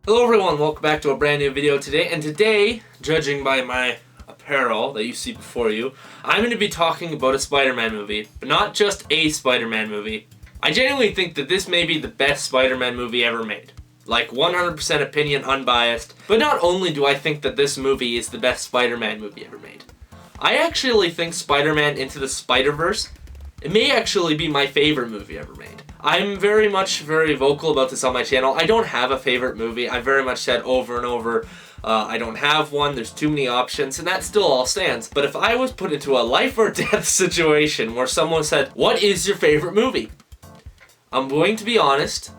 Hello everyone, welcome back to a brand new video today, and today, judging by my apparel that you see before you, I'm going to be talking about a Spider-Man movie, but not just a Spider-Man movie. I genuinely think that this may be the best Spider-Man movie ever made. Like 100% opinion, unbiased. But not only do I think that this movie is the best Spider-Man movie ever made, I actually think Spider-Man Into the Spider-Verse, it may actually be my favorite movie ever made. I'm very vocal about this on my channel. I don't have a favorite movie. I've very much said over and over, I don't have one, there's too many options, and that still all stands. But if I was put into a life or death situation where someone said, what is your favorite movie? I'm going to be honest,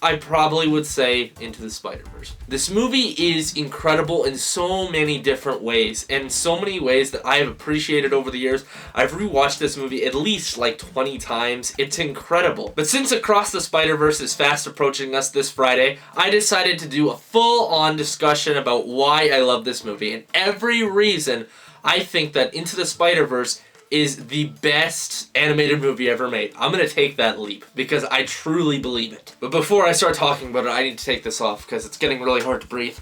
I probably would say Into the Spider-Verse. This movie is incredible in so many different ways, and so many ways that I have appreciated over the years. I've rewatched this movie at least like 20 times. It's incredible. But since Across the Spider-Verse is fast approaching us this Friday, I decided to do a full-on discussion about why I love this movie, and every reason I think that Into the Spider-Verse is the best animated movie ever made. I'm gonna take that leap because I truly believe it. But before I start talking about it, I need to take this off because it's getting really hard to breathe.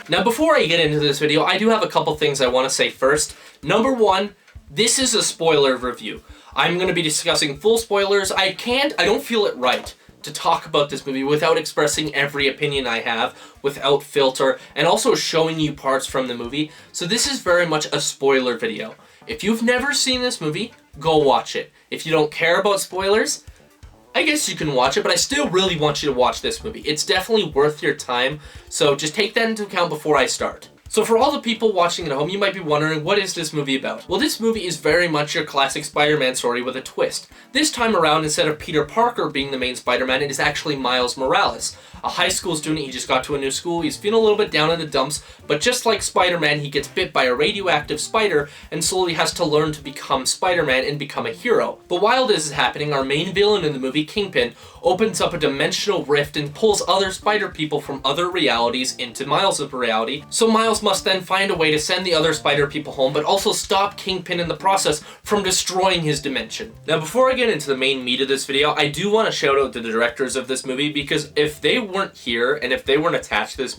Now, before I get into this video, I do have a couple things I want to say first. Number one, this is a spoiler review. I'm gonna be discussing full spoilers. I don't feel it right to talk about this movie without expressing every opinion I have, without filter, and also showing you parts from the movie. So this is very much a spoiler video. If you've never seen this movie, go watch it. If you don't care about spoilers, I guess you can watch it, but I still really want you to watch this movie. It's definitely worth your time, so just take that into account before I start. So for all the people watching at home, you might be wondering, what is this movie about? Well, this movie is very much your classic Spider-Man story with a twist. This time around, instead of Peter Parker being the main Spider-Man, it is actually Miles Morales. A high school student, he just got to a new school, he's feeling a little bit down in the dumps, but just like Spider-Man, he gets bit by a radioactive spider and slowly has to learn to become Spider-Man and become a hero. But while this is happening, our main villain in the movie, Kingpin, opens up a dimensional rift and pulls other spider people from other realities into Miles' reality. So Miles must then find a way to send the other spider people home, but also stop Kingpin in the process from destroying his dimension. Now, before I get into the main meat of this video, I do want to shout out the directors of this movie, because if they weren't here and if they weren't attached to this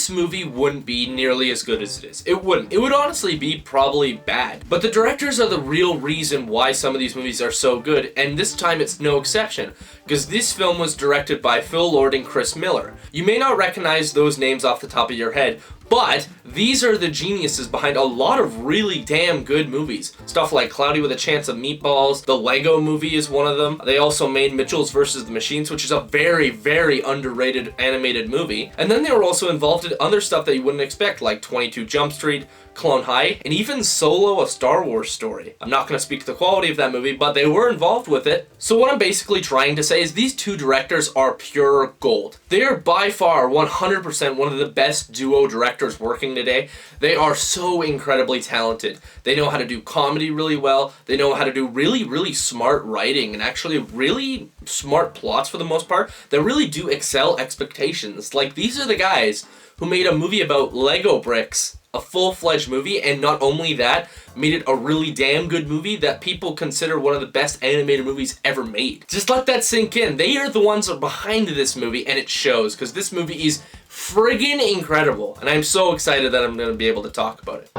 movie wouldn't be nearly as good as it is. It wouldn't. It would honestly be probably bad. But the directors are the real reason why some of these movies are so good, and this time it's no exception, because this film was directed by Phil Lord and Chris Miller. You may not recognize those names off the top of your head, but these are the geniuses behind a lot of really damn good movies. Stuff like Cloudy with a Chance of Meatballs, the Lego movie is one of them. They also made Mitchell's vs. the Machines, which is a very underrated animated movie. And then they were also involved in other stuff that you wouldn't expect, like 22 Jump Street, Clone High, and even Solo, a Star Wars story. I'm not going to speak to the quality of that movie, but they were involved with it. So what I'm basically trying to say is these two directors are pure gold. They are by far 100% one of the best duo directors working today. They are so incredibly talented. They know how to do comedy really well. They know how to do really smart writing and actually really smart plots for the most part that really do excel expectations. Like, these are the guys who made a movie about Lego bricks, a full-fledged movie, and not only that, made it a really damn good movie that people consider one of the best animated movies ever made. Just let that sink in. They are the ones that are behind this movie, and it shows, because this movie is friggin' incredible, and I'm so excited that I'm going to be able to talk about it.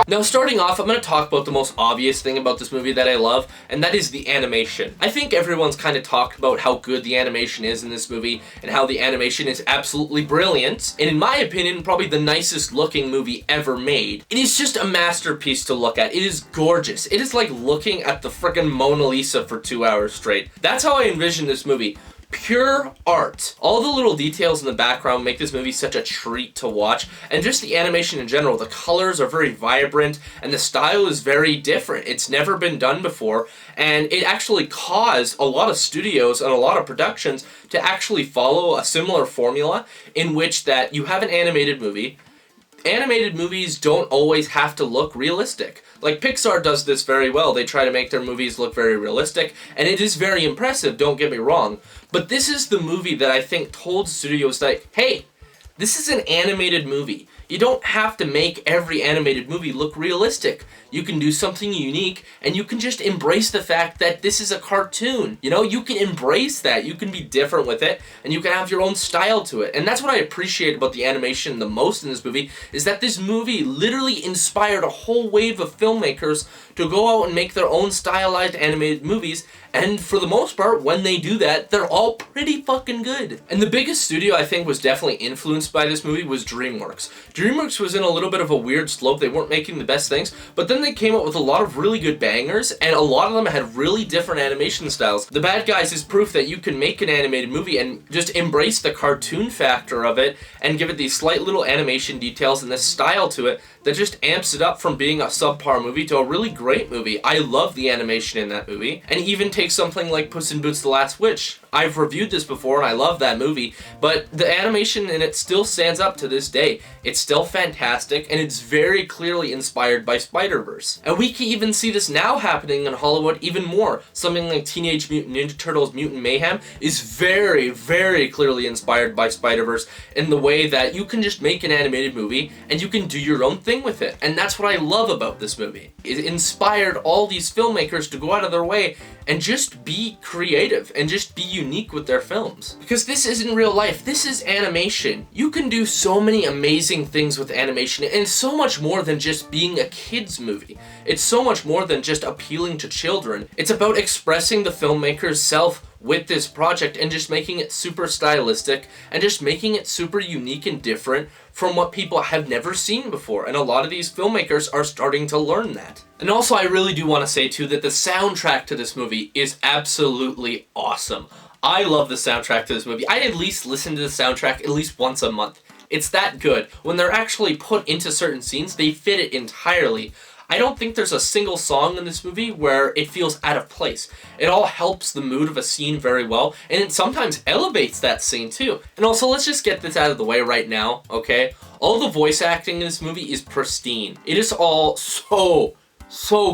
Now, starting off, I'm going to talk about the most obvious thing about this movie that I love, and that is the animation. I think everyone's kind of talked about how good the animation is in this movie, and how the animation is absolutely brilliant, and in my opinion, probably the nicest looking movie ever made. It is just a masterpiece to look at. It is gorgeous. It is like looking at the frickin' Mona Lisa for 2 hours straight. That's how I envision this movie. Pure art. All the little details in the background make this movie such a treat to watch, and just the animation in general. The colors are very vibrant, and the style is very different. It's never been done before, and it actually caused a lot of studios and a lot of productions to actually follow a similar formula in which that you have an animated movie. Animated movies don't always have to look realistic. Like, Pixar does this very well. They try to make their movies look very realistic, and it is very impressive, don't get me wrong. But this is the movie that I think told studios that, hey, This is an animated movie. You don't have to make every animated movie look realistic. You can do something unique, and you can just embrace the fact that this is a cartoon. You know, you can embrace that. You can be different with it, and you can have your own style to it. And that's what I appreciate about the animation the most in this movie, is that this movie literally inspired a whole wave of filmmakers to go out and make their own stylized animated movies, and for the most part, when they do that, they're all pretty fucking good. And the biggest studio I think was definitely influenced by this movie was DreamWorks. DreamWorks was in a little bit of a weird slope. They weren't making the best things, but then they came up with a lot of really good bangers, and a lot of them had really different animation styles. The Bad Guys is proof that you can make an animated movie and just embrace the cartoon factor of it and give it these slight little animation details and this style to it that just amps it up from being a subpar movie to a really great movie. I love the animation in that movie, and even take something like Puss in Boots: The Last Witch. I've reviewed this before and I love that movie, but the animation in it still stands up to this day. It's still fantastic, and it's very clearly inspired by Spider-Verse. And we can even see this now happening in Hollywood even more. Something like Teenage Mutant Ninja Turtles Mutant Mayhem is very, very clearly inspired by Spider-Verse in the way that you can just make an animated movie and you can do your own thing with it. And that's what I love about this movie. It inspired all these filmmakers to go out of their way and just be creative and just be unique with their films. Because this isn't real life, this is animation. You can do so many amazing things with animation, and it's so much more than just being a kid's movie. It's so much more than just appealing to children. It's about expressing the filmmaker's self with this project and just making it super stylistic and just making it super unique and different from what people have never seen before. And a lot of these filmmakers are starting to learn that. And also, I really do want to say too that the soundtrack to this movie is absolutely awesome. I love the soundtrack to this movie. I at least listen to the soundtrack at least once a month. It's that good. When they're actually put into certain scenes, they fit it entirely. I don't think there's a single song in this movie where it feels out of place. It all helps the mood of a scene very well, and it sometimes elevates that scene too. And also, let's just get this out of the way right now, okay? All the voice acting in this movie is pristine. It is all so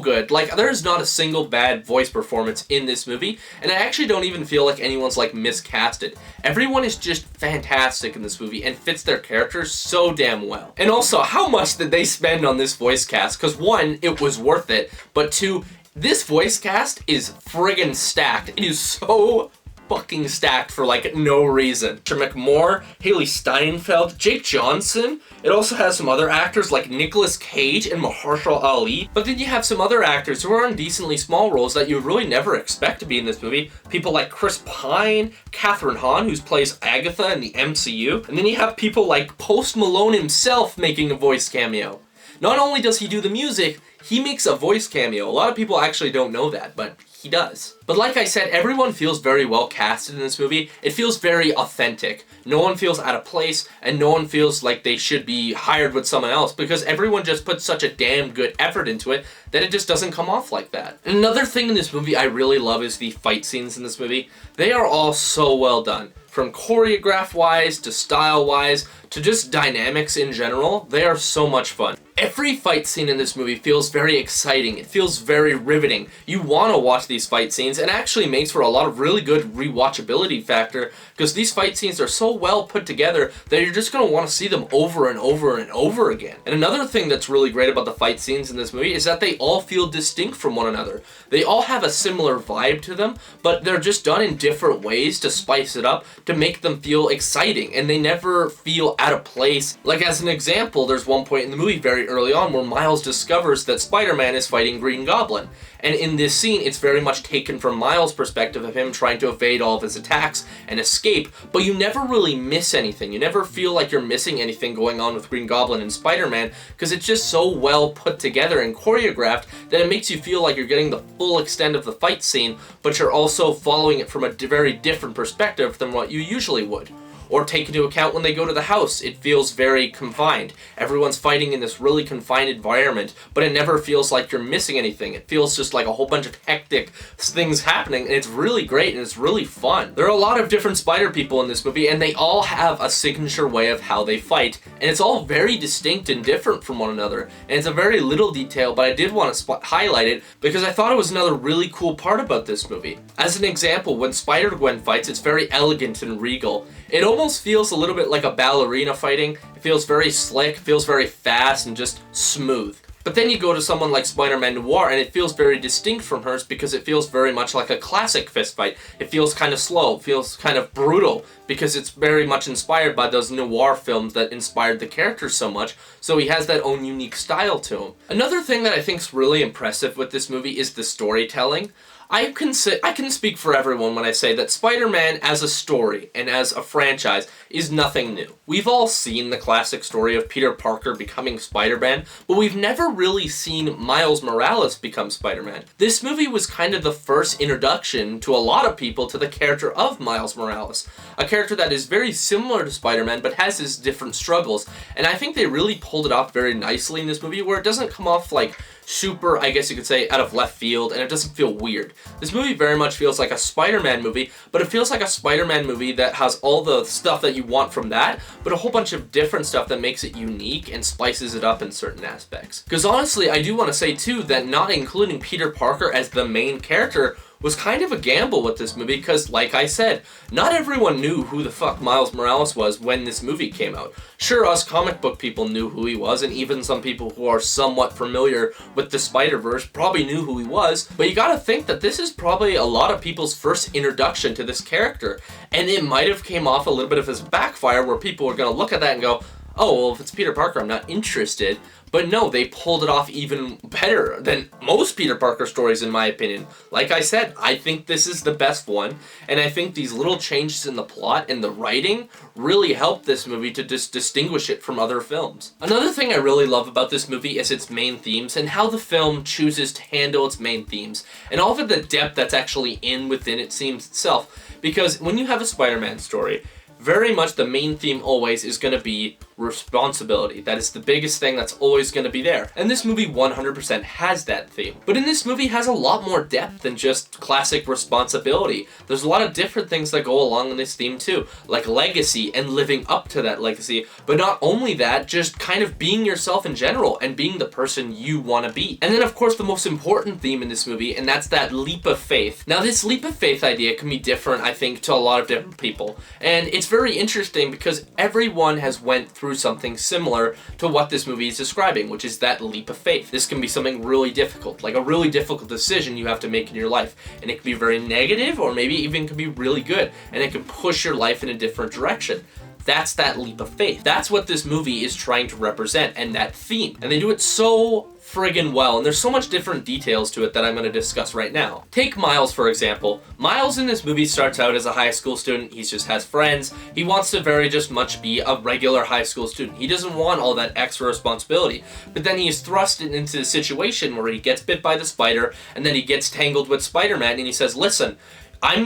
good. Like, there's not a single bad voice performance in this movie, and I actually don't even feel like anyone's like miscasted. Everyone is just fantastic in this movie and fits their characters so damn well. And also, how much did they spend on this voice cast? Because one, it was worth it, but two, this voice cast is friggin' stacked. It is so fucking stacked for like no reason. McMoore, Haley Steinfeld, Jake Johnson. It also has some other actors like Nicolas Cage and Mahershala Ali. But then you have some other actors who are in decently small roles that you really never expect to be in this movie. People like Chris Pine, Catherine Hahn, who plays Agatha in the MCU. And then you have people like Post Malone himself making a voice cameo. Not only does he do the music, he makes a voice cameo. A lot of people actually don't know that, but he does. But like I said, everyone feels very well casted in this movie. It feels very authentic. No one feels out of place, and no one feels like they should be hired with someone else, because everyone just puts such a damn good effort into it that it just doesn't come off like that. And another thing in this movie I really love is the fight scenes in this movie. They are all so well done. From choreograph-wise, to style-wise, to just dynamics in general, they are so much fun. Every fight scene in this movie feels very exciting. It feels very riveting. You want to watch these fight scenes, and actually makes for a lot of really good rewatchability factor, because these fight scenes are so well put together that you're just going to want to see them over and over and over again. And another thing that's really great about the fight scenes in this movie is that they all feel distinct from one another. They all have a similar vibe to them, but they're just done in different ways to spice it up, to make them feel exciting, and they never feel out of place. Like, as an example, there's one point in the movie very early on where Miles discovers that Spider-Man is fighting Green Goblin. And in this scene, it's very much taken from Miles' perspective of him trying to evade all of his attacks and escape, but you never really miss anything. You never feel like you're missing anything going on with Green Goblin and Spider-Man, because it's just so well put together and choreographed that it makes you feel like you're getting the full extent of the fight scene, but you're also following it from a very different perspective than what you usually would. Or take into account when they go to the house, it feels very confined. Everyone's fighting in this really confined environment, but it never feels like you're missing anything. It feels just like a whole bunch of hectic things happening, and it's really great and it's really fun. There are a lot of different spider people in this movie, and they all have a signature way of how they fight, and it's all very distinct and different from one another. And it's a very little detail, but I did want to highlight it because I thought it was another really cool part about this movie. As an example, when Spider-Gwen fights, it's very elegant and regal. It almost feels a little bit like a ballerina fighting. It feels very slick, feels very fast, and just smooth. But then you go to someone like Spider-Man Noir, and it feels very distinct from hers because it feels very much like a classic fist fight. It feels kind of slow, it feels kind of brutal, because it's very much inspired by those noir films that inspired the character so much, so he has that own unique style to him. Another thing that I think is really impressive with this movie is the storytelling. I can speak for everyone when I say that Spider-Man as a story and as a franchise is nothing new. We've all seen the classic story of Peter Parker becoming Spider-Man, but we've never really seen Miles Morales become Spider-Man. This movie was kind of the first introduction to a lot of people to the character of Miles Morales, a character that is very similar to Spider-Man but has his different struggles, and I think they really pulled it off very nicely in this movie where it doesn't come off like super, I guess you could say, out of left field, and it doesn't feel weird. This movie very much feels like a Spider-Man movie, but it feels like a Spider-Man movie that has all the stuff that you want from that, but a whole bunch of different stuff that makes it unique and spices it up in certain aspects. Because honestly, I do want to say too that not including Peter Parker as the main character was kind of a gamble with this movie because, like I said, not everyone knew who the fuck Miles Morales was when this movie came out. Sure, us comic book people knew who he was, and even some people who are somewhat familiar with the Spider-Verse probably knew who he was, but you gotta think that this is probably a lot of people's first introduction to this character, and it might have came off a little bit of his backfire where people were gonna look at that and go, oh, well, if it's Peter Parker, I'm not interested. But no, they pulled it off even better than most Peter Parker stories, in my opinion. Like I said, I think this is the best one, and I think these little changes in the plot and the writing really helped this movie to distinguish it from other films. Another thing I really love about this movie is its main themes and how the film chooses to handle its main themes, and all of the depth that's actually within its themes itself. Because when you have a Spider-Man story, very much the main theme always is going to be responsibility. That is the biggest thing that's always going to be there. And this movie 100% has that theme. But in this movie has a lot more depth than just classic responsibility. There's a lot of different things that go along in this theme too, like legacy and living up to that legacy. But not only that, just kind of being yourself in general and being the person you want to be. And then of course the most important theme in this movie, and that's that leap of faith. Now this leap of faith idea can be different, I think, to a lot of different people. And it's very interesting because everyone has went through something similar to what this movie is describing, which is that leap of faith. This can be something really difficult, like a really difficult decision you have to make in your life, and it can be very negative or maybe even can be really good, and it can push your life in a different direction. That's that leap of faith. That's what this movie is trying to represent, and that theme. And they do it so friggin' well, and there's so much different details to it that I'm going to discuss right now. Take Miles, for example. Miles in this movie starts out as a high school student. He just has friends. He wants to very just much be a regular high school student. He doesn't want all that extra responsibility. But then he is thrust into a situation where he gets bit by the spider, and then he gets tangled with Spider-Man, and he says, listen, I'm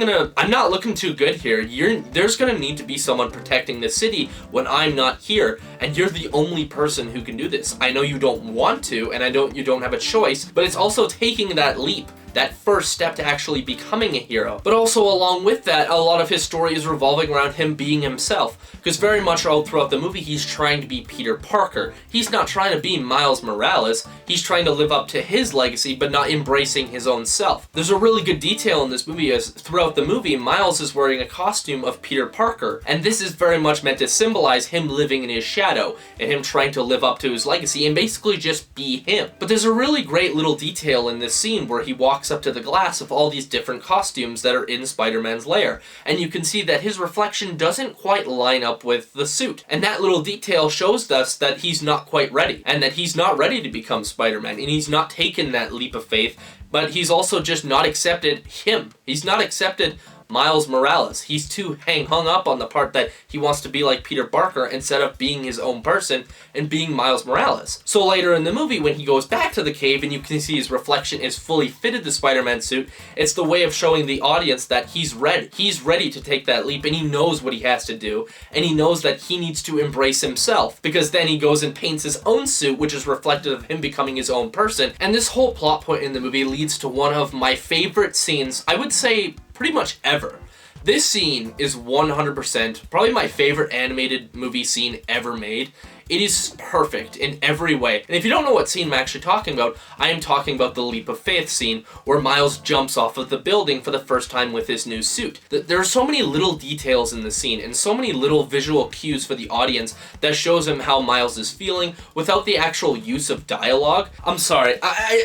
not looking too good here. There's gonna need to be someone protecting this city when I'm not here, and you're the only person who can do this. I know you don't want to, and you don't have a choice, but it's also taking that leap, that first step to actually becoming a hero. But also along with that, a lot of his story is revolving around him being himself. Because very much all throughout the movie, he's trying to be Peter Parker. He's not trying to be Miles Morales. He's trying to live up to his legacy, but not embracing his own self. There's a really good detail in this movie as throughout the movie, Miles is wearing a costume of Peter Parker. And this is very much meant to symbolize him living in his shadow and him trying to live up to his legacy and basically just be him. But there's a really great little detail in this scene where he walks up to the glass of all these different costumes that are in Spider-Man's lair, and you can see that his reflection doesn't quite line up with the suit. And that little detail shows us that he's not quite ready, and that he's not ready to become Spider-Man, and he's not taken that leap of faith, but he's also just not accepted him. He's not accepted Miles Morales. He's too hung up on the part that he wants to be like Peter Parker instead of being his own person and being Miles Morales. So later in the movie, when he goes back to the cave and you can see his reflection is fully fitted the Spider-Man suit, it's the way of showing the audience that he's ready. He's ready to take that leap, and he knows what he has to do, and he knows that he needs to embrace himself, because then he goes and paints his own suit, which is reflective of him becoming his own person. And this whole plot point in the movie leads to one of my favorite scenes, I would say pretty much ever. This scene is 100% probably my favorite animated movie scene ever made. It is perfect in every way. And if you don't know what scene I'm actually talking about, I am talking about the leap of faith scene where Miles jumps off of the building for the first time with his new suit. There are so many little details in the scene and so many little visual cues for the audience that shows him how Miles is feeling without the actual use of dialogue. I'm sorry,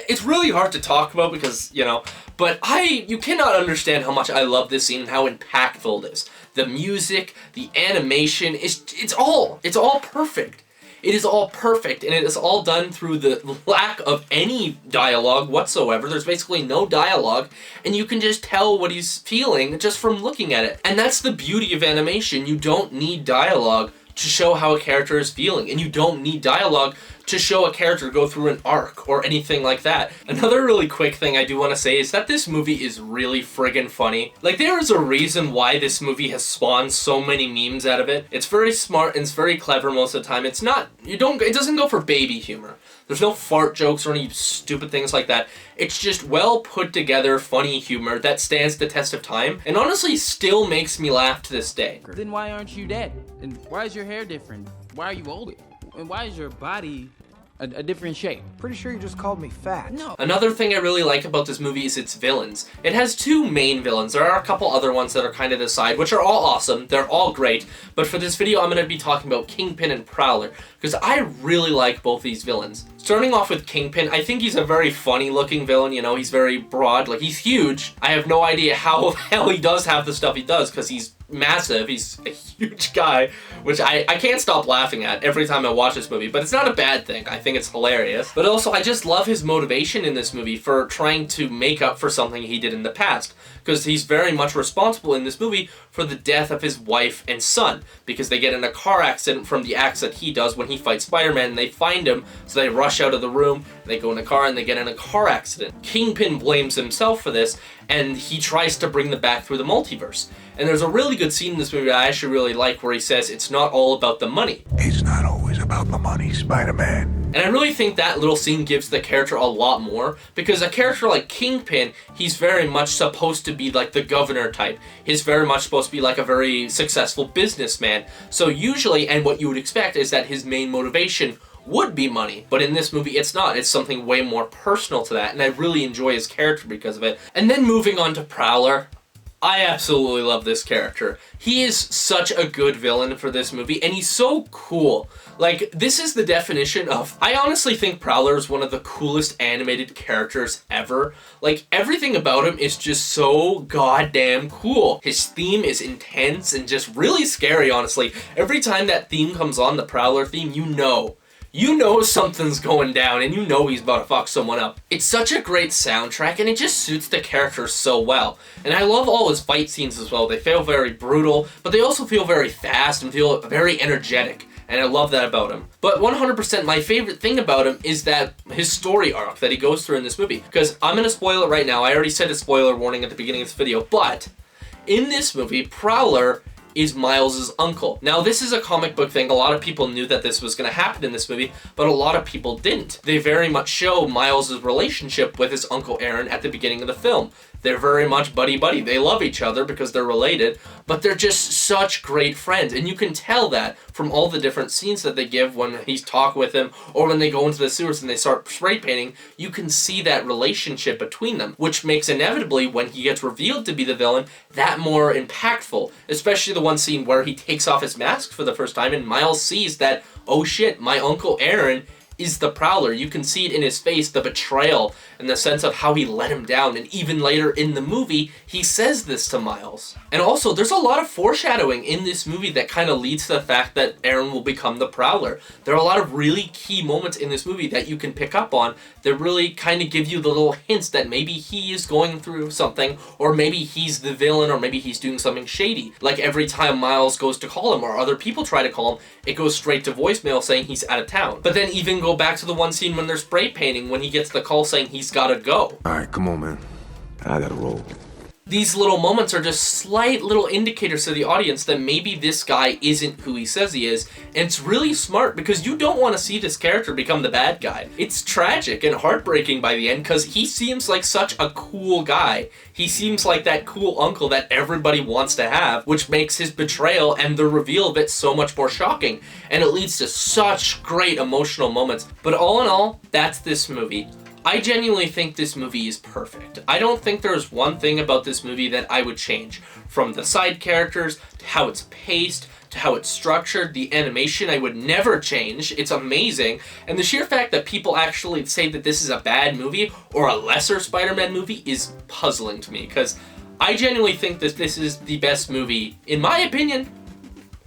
it's really hard to talk about because, you know, but you cannot understand how much I love this scene and how impactful it is. The music, the animation, it's all perfect. It is all perfect, and it is all done through the lack of any dialogue whatsoever. There's basically no dialogue, and you can just tell what he's feeling just from looking at it. And that's the beauty of animation. You don't need dialogue to show how a character is feeling, and you don't need dialogue to show a character go through an arc or anything like that. Another really quick thing I do want to say is that this movie is really friggin' funny. Like, there is a reason why this movie has spawned so many memes out of it. It's very smart and it's very clever most of the time. It doesn't go for baby humor. There's no fart jokes or any stupid things like that. It's just well put together funny humor that stands the test of time and honestly still makes me laugh to this day. Then why aren't you dead? And why is your hair different? Why are you older? And why is your body a different shape? Pretty sure you just called me fat. No. Another thing I really like about this movie is its villains. It has two main villains. There are a couple other ones that are kind of the side, which are all awesome. They're all great. But for this video, I'm going to be talking about Kingpin and Prowler, because I really like both these villains. Starting off with Kingpin, I think he's a very funny looking villain, you know, he's very broad, like he's huge. I have no idea how the hell he does half the stuff he does, because he's massive, he's a huge guy, which I can't stop laughing at every time I watch this movie, but it's not a bad thing. I think it's hilarious. But also, I just love his motivation in this movie for trying to make up for something he did in the past, because he's very much responsible in this movie for the death of his wife and son, because they get in a car accident from the acts that he does when he fights Spider-Man, and they find him, so they rush out of the room, they go in a car, and they get in a car accident. Kingpin blames himself for this, and he tries to bring them back through the multiverse. And there's a really good scene in this movie that I actually really like where he says it's not all about the money. It's not always about the money, Spider-Man. And I really think that little scene gives the character a lot more, because a character like Kingpin, he's very much supposed to be like the governor type. He's very much supposed to be like a very successful businessman. So usually, and what you would expect, is that his main motivation would be money. But in this movie, it's not. It's something way more personal to that, and I really enjoy his character because of it. And then moving on to Prowler, I absolutely love this character. He is such a good villain for this movie, and he's so cool. Like, this is the definition of... I honestly think Prowler is one of the coolest animated characters ever. Like, everything about him is just so goddamn cool. His theme is intense and just really scary, honestly. Every time that theme comes on, the Prowler theme, you know something's going down, and you know he's about to fuck someone up. It's such a great soundtrack, and it just suits the character so well. And I love all his fight scenes as well. They feel very brutal, but they also feel very fast and feel very energetic. And I love that about him. But 100% my favorite thing about him is that his story arc that he goes through in this movie. Because I'm going to spoil it right now. I already said a spoiler warning at the beginning of this video, but in this movie, Prowler is Miles' uncle. Now, this is a comic book thing. A lot of people knew that this was going to happen in this movie, but a lot of people didn't. They very much show Miles' relationship with his Uncle Aaron at the beginning of the film. They're very much buddy-buddy. They love each other because they're related, but they're just such great friends. And you can tell that from all the different scenes that they give when he's talking with him or when they go into the sewers and they start spray painting. You can see that relationship between them, which makes inevitably, when he gets revealed to be the villain, that more impactful. Especially the one scene where he takes off his mask for the first time and Miles sees that, oh shit, my Uncle Aaron is the Prowler. You can see it in his face, the betrayal and the sense of how he let him down. And even later in the movie, he says this to Miles. And also, there's a lot of foreshadowing in this movie that kind of leads to the fact that Aaron will become the Prowler. There are a lot of really key moments in this movie that you can pick up on that really kind of give you the little hints that maybe he is going through something, or maybe he's the villain, or maybe he's doing something shady. Like every time Miles goes to call him, or other people try to call him, it goes straight to voicemail saying he's out of town. But then even go back to the one scene when they're spray painting, when he gets the call saying he's gotta go. All right, come on, man. I gotta roll. These little moments are just slight little indicators to the audience that maybe this guy isn't who he says he is, and it's really smart because you don't want to see this character become the bad guy. It's tragic and heartbreaking by the end because he seems like such a cool guy. He seems like that cool uncle that everybody wants to have, which makes his betrayal and the reveal of it so much more shocking, and it leads to such great emotional moments. But all in all, that's this movie. I genuinely think this movie is perfect. I don't think there's one thing about this movie that I would change. From the side characters, to how it's paced, to how it's structured, the animation I would never change. It's amazing. And the sheer fact that people actually say that this is a bad movie or a lesser Spider-Man movie is puzzling to me, because I genuinely think that this is the best movie, in my opinion,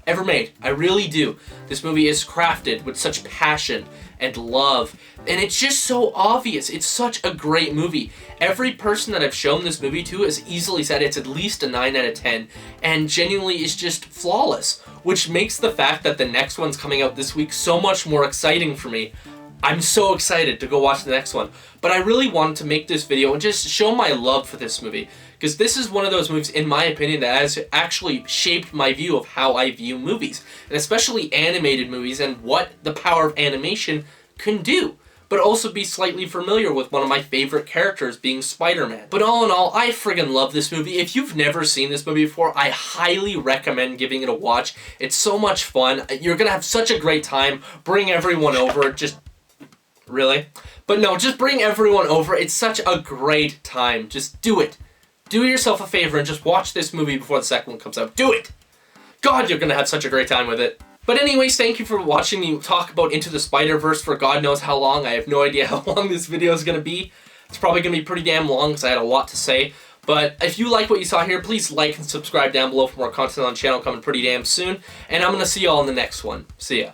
ever made. I really do. This movie is crafted with such passion and love, and it's just so obvious. It's such a great movie. Every person that I've shown this movie to has easily said it's at least a 9 out of 10, and genuinely is just flawless, which makes the fact that the next one's coming out this week so much more exciting for me. I'm so excited to go watch the next one. But I really wanted to make this video and just show my love for this movie, because this is one of those movies, in my opinion, that has actually shaped my view of how I view movies, and especially animated movies and what the power of animation can do, but also be slightly familiar with one of my favorite characters being Spider-Man. But all in all, I friggin' love this movie. If you've never seen this movie before, I highly recommend giving it a watch. It's so much fun. You're gonna have such a great time. Bring everyone over. Really? But no, just bring everyone over. It's such a great time. Just do it. Do yourself a favor and just watch this movie before the second one comes out. Do it! God, you're gonna have such a great time with it. But anyways, thank you for watching me talk about Into the Spider-Verse for God knows how long. I have no idea how long this video is gonna be. It's probably gonna be pretty damn long because I had a lot to say. But if you like what you saw here, please like and subscribe down below for more content on the channel coming pretty damn soon. And I'm gonna see y'all in the next one. See ya.